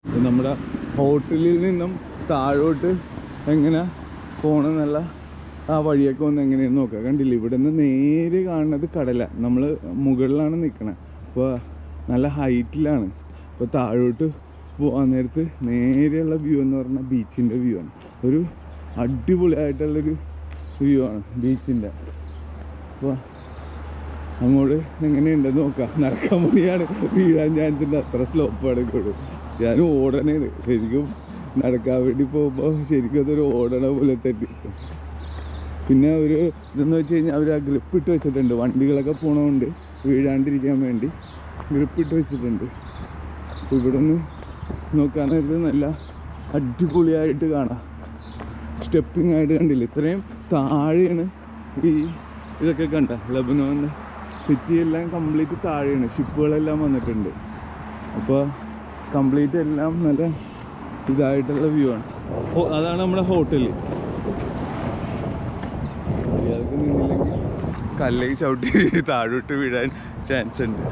നമ്മുടെ ഹോട്ടലിൽ നിന്നും താഴോട്ട് എങ്ങനെ പോകണമെന്നുള്ള ആ വഴിയൊക്കെ ഒന്ന് എങ്ങനെയാണെന്ന് നോക്കാം. കണ്ടില്ല, ഇവിടെ നിന്ന് നേരെ കാണുന്നത് കടല. നമ്മൾ മുകളിലാണ് നിൽക്കണത്, അപ്പോൾ നല്ല ഹൈറ്റിലാണ്. അപ്പോൾ താഴോട്ട് പോകാൻ നേരത്ത് നേരെയുള്ള വ്യൂ എന്ന് പറഞ്ഞാൽ ബീച്ചിൻ്റെ വ്യൂ ആണ്. ഒരു അടിപൊളിയായിട്ടുള്ളൊരു വ്യൂ ആണ് ബീച്ചിൻ്റെ. അപ്പോൾ അങ്ങോട്ട് എങ്ങനെയുണ്ടെന്ന് നോക്കാം. നടക്കാൻ പണിയാണ്, വീഴാൻ ചാൻസ് ഉണ്ട്, അത്ര സ്ലോപ്പാണ് ഇങ്ങോട്ട്. ഞാൻ ഓടണേണ് ശരിക്കും, നടക്കാൻ വേണ്ടി പോകുമ്പോൾ ശരിക്കും അതൊരു ഓടണ പോലെ തെറ്റി. പിന്നെ ഒരു ഇതെന്ന് വെച്ച് കഴിഞ്ഞാൽ അവർ ആ ഗ്രിപ്പ് ഇട്ട് വെച്ചിട്ടുണ്ട്, വണ്ടികളൊക്കെ പോണതുകൊണ്ട് വീഴാണ്ടിരിക്കാൻ വേണ്ടി ഗ്രിപ്പ് ഇട്ട് വെച്ചിട്ടുണ്ട്. അപ്പോൾ ഇവിടെ നിന്ന് നോക്കാനായിട്ട് നല്ല അടിപൊളിയായിട്ട് കാണാം. സ്റ്റെപ്പിംഗ് ആയിട്ട് കണ്ടില്ല, ഇത്രയും താഴെയാണ് ഈ ഇതൊക്കെ കണ്ട. ലെബനോൻ്റെ സിറ്റി എല്ലാം കംപ്ലീറ്റ് താഴെയാണ്, ഷിപ്പുകളെല്ലാം വന്നിട്ടുണ്ട്. അപ്പോൾ കംപ്ലീറ്റ് എല്ലാം നല്ല ഇതായിട്ടുള്ള വ്യൂ ആണ്. അതാണ് നമ്മുടെ ഹോട്ടൽ. മര്യാദക്ക് നിന്നില്ലെങ്കിൽ കല്ലേക്ക് ചവിട്ടി താഴോട്ട് വീഴാൻ ചാൻസ് ഉണ്ട്.